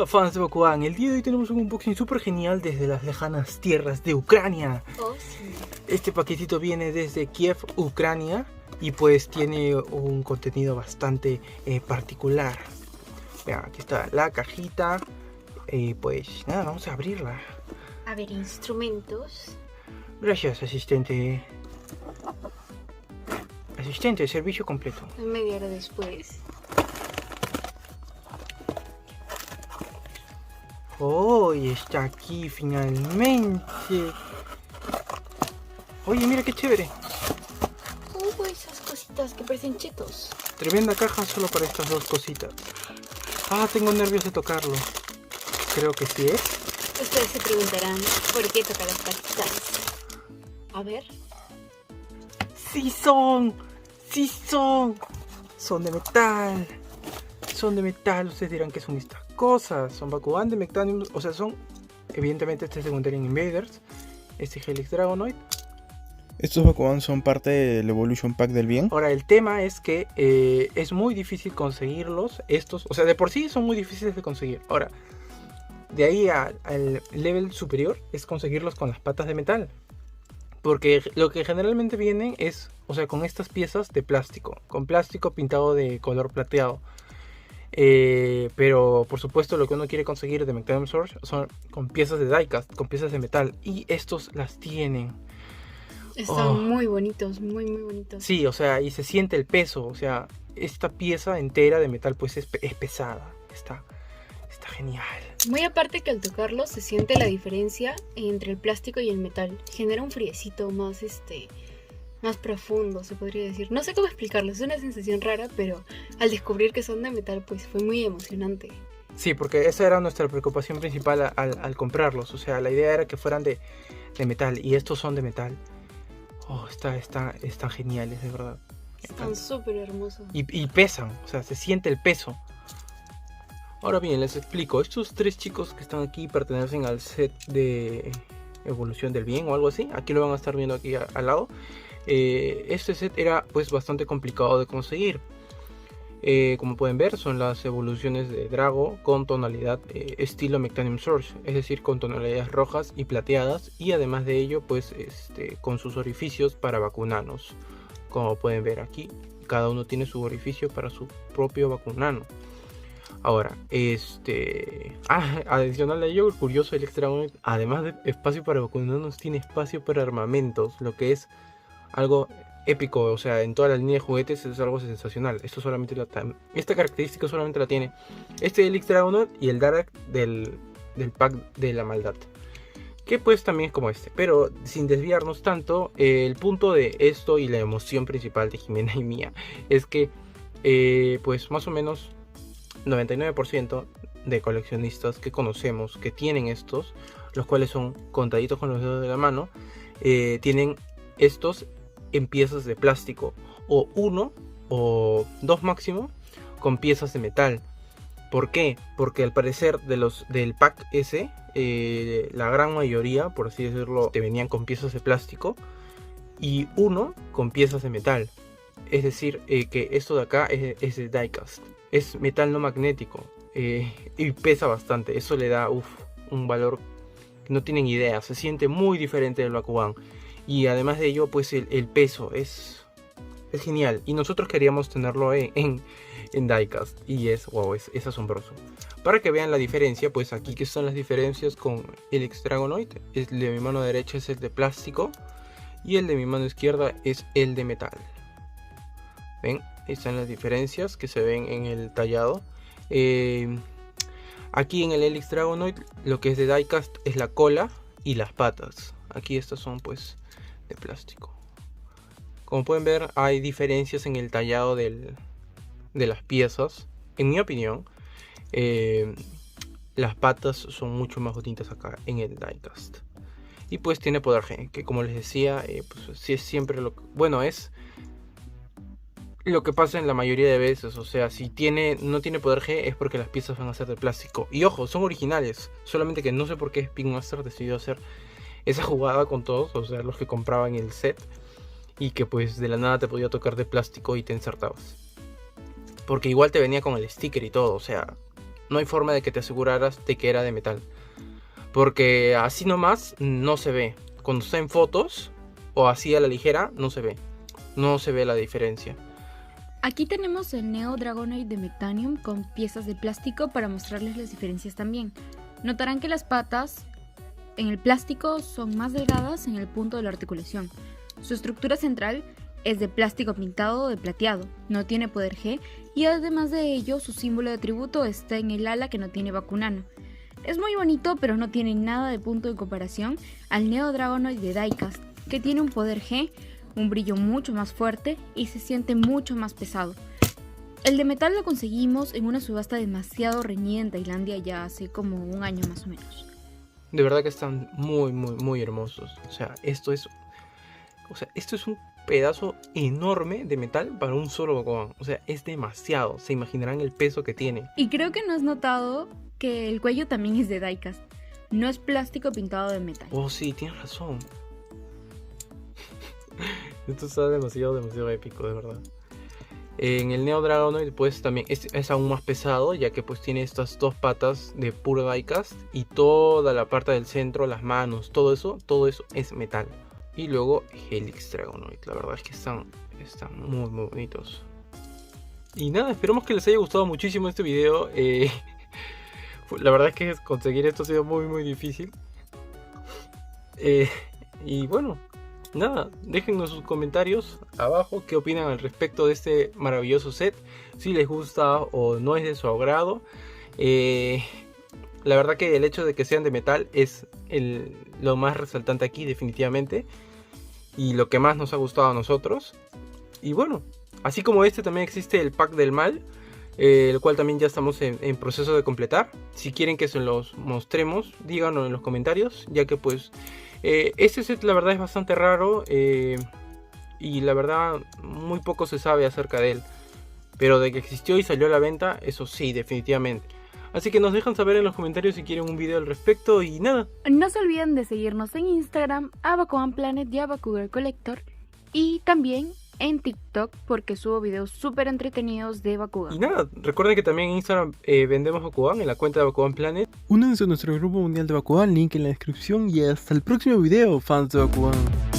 Hola fans de Bakugan, el día de hoy tenemos un unboxing súper genial desde las lejanas tierras de Ucrania. Oh, sí. Este paquetito viene desde Kiev, Ucrania, y pues tiene un contenido bastante particular. Vean, aquí está la cajita, pues nada, vamos a abrirla. A ver, instrumentos. Gracias, asistente. Asistente, servicio completo. Media hora después. Oh, y está aquí finalmente. Oye, mira qué chévere. Oh, esas cositas que parecen chetos. Tremenda caja solo para estas dos cositas. Ah, tengo nervios de tocarlo. Creo que sí es. Ustedes se preguntarán por qué toca las casitas. A ver. ¡Sí son! ¡Sí son! Son de metal. Son de metal. Ustedes dirán que son estas cosas. Son Bakugan de Mectanium. O sea, son... Evidentemente este es de Gundarian Invaders. Este es Helix Dragonoid. Estos Bakugan son parte del Evolution Pack del bien. Ahora, el tema es que es muy difícil conseguirlos. Estos, o sea, de por sí son muy difíciles de conseguir. Ahora, de ahí al level superior es conseguirlos con las patas de metal. Porque lo que generalmente vienen es, o sea, con estas piezas de plástico. Con plástico pintado de color plateado. Pero por supuesto lo que uno quiere conseguir de Mectanium Source son con piezas de diecast, con piezas de metal. Y estos las tienen. Están muy bonitos, muy bonitos. Sí, o sea, y se siente el peso. O sea, esta pieza entera de metal pues es pesada. Está genial. Muy aparte que al tocarlos se siente la diferencia entre el plástico y el metal. Genera un friecito más más profundo, se podría decir. No sé cómo explicarlo, es una sensación rara, pero al descubrir que son de metal pues fue muy emocionante. Sí, porque esa era nuestra preocupación principal al comprarlos. O sea, la idea era que fueran de metal. Y estos son de metal. Oh, están geniales, de verdad. Están súper hermosos. Y pesan, o sea, se siente el peso. Ahora bien, les explico. Estos tres chicos que están aquí pertenecen al set de Evolución del Bien o algo así. Aquí lo van a estar viendo aquí al lado. Este set era pues bastante complicado de conseguir. Como pueden ver, son las evoluciones de Drago con tonalidad estilo Mectanium Source, es decir, con tonalidades rojas y plateadas, y además de ello, pues con sus orificios para Bakunanos. Como pueden ver aquí, cada uno tiene su orificio para su propio Bakunano. Ahora, adicional a ello, el curioso Helix Dragonoid, además de espacio para Bakunanos, tiene espacio para armamentos, lo que es algo épico. O sea, en toda la línea de juguetes es algo sensacional. Esta característica solamente la tiene este Helix Dragonoid y el Darak del pack de la maldad, que pues también es como este. Pero sin desviarnos tanto, el punto de esto y la emoción principal de Jimena y mía es que pues más o menos 99% de coleccionistas que conocemos que tienen estos, los cuales son contaditos con los dedos de la mano, tienen estos en piezas de plástico, o uno o dos máximo con piezas de metal. ¿Por qué? Porque al parecer del pack S, la gran mayoría, por así decirlo, te venían con piezas de plástico y uno con piezas de metal. Es decir, que esto de acá es de diecast, es metal no magnético, y pesa bastante. Eso le da un valor que no tienen idea, se siente muy diferente del Bakugan. Y además de ello, pues el peso es genial. Y nosotros queríamos tenerlo en diecast. Y es asombroso. Para que vean la diferencia, pues aquí que están las diferencias con el Helix Dragonoid. El de mi mano derecha es el de plástico. Y el de mi mano izquierda es el de metal. ¿Ven? Ahí están las diferencias que se ven en el tallado. Aquí en el Helix Dragonoid, lo que es de diecast es la cola y las patas. Aquí estas son pues de plástico. Como pueden ver, hay diferencias en el tallado de las piezas. En mi opinión, las patas son mucho más bonitas acá en el diecast. Y pues tiene poder G, que como les decía, pues sí es siempre es lo que pasa en la mayoría de veces. O sea, si no tiene poder G es porque las piezas van a ser de plástico. Y ojo, son originales, solamente que no sé por qué Spin Master decidió hacer esa jugada con todos, o sea, los que compraban el set, y que pues de la nada te podía tocar de plástico y te insertabas. Porque igual te venía con el sticker y todo, o sea, No hay forma de que te aseguraras de que era de metal. Porque así nomás no se ve. Cuando está en fotos o así a la ligera, no se ve. No se ve la diferencia. Aquí tenemos el Neo Dragonoid de Metanium con piezas de plástico para mostrarles las diferencias también. Notarán que las patas en el plástico son más delgadas en el punto de la articulación. Su estructura central es de plástico pintado de plateado, no tiene poder G y además de ello su símbolo de tributo está en el ala que no tiene Bakunano. Es muy bonito pero no tiene nada de punto en comparación al Neo Dragonoid de Diecast, que tiene un poder G, un brillo mucho más fuerte y se siente mucho más pesado. El de metal lo conseguimos en una subasta demasiado reñida en Tailandia ya hace como un año más o menos. De verdad que están muy hermosos. O sea, esto es un pedazo enorme de metal para un solo Bakugan. O sea, es demasiado. Se imaginarán el peso que tiene. Y creo que no has notado que el cuello también es de Diecast. No es plástico pintado de metal. Oh, sí, tienes razón. Esto está demasiado épico, de verdad. En el Neo Dragonoid pues también es aún más pesado, ya que pues tiene estas dos patas de puro Diecast y toda la parte del centro, las manos, todo eso es metal. Y luego Helix Dragonoid, la verdad es que están muy bonitos. Y nada, esperamos que les haya gustado muchísimo este video. La verdad es que conseguir esto ha sido muy difícil. Y bueno, nada, déjennos sus comentarios abajo qué opinan al respecto de este maravilloso set, si les gusta o no es de su agrado. La verdad que el hecho de que sean de metal es lo más resaltante aquí definitivamente, y lo que más nos ha gustado a nosotros. Y bueno, así como este también existe el pack del mal, el cual también ya estamos en proceso de completar. Si quieren que se los mostremos, díganlo en los comentarios, ya que pues este set la verdad es bastante raro, y la verdad muy poco se sabe acerca de él, pero de que existió y salió a la venta, eso sí, definitivamente. Así que nos dejan saber en los comentarios si quieren un video al respecto. Y nada, no se olviden de seguirnos en Instagram, a Bakugan Planet y a Bakugan Collector, y también en TikTok porque subo videos súper entretenidos de Bakugan. y nada, recuerden que también en Instagram vendemos Bakugan en la cuenta de Bakugan Planet. Únanse a nuestro grupo mundial de Bakugan, link en la descripción, y hasta el próximo video, fans de Bakugan.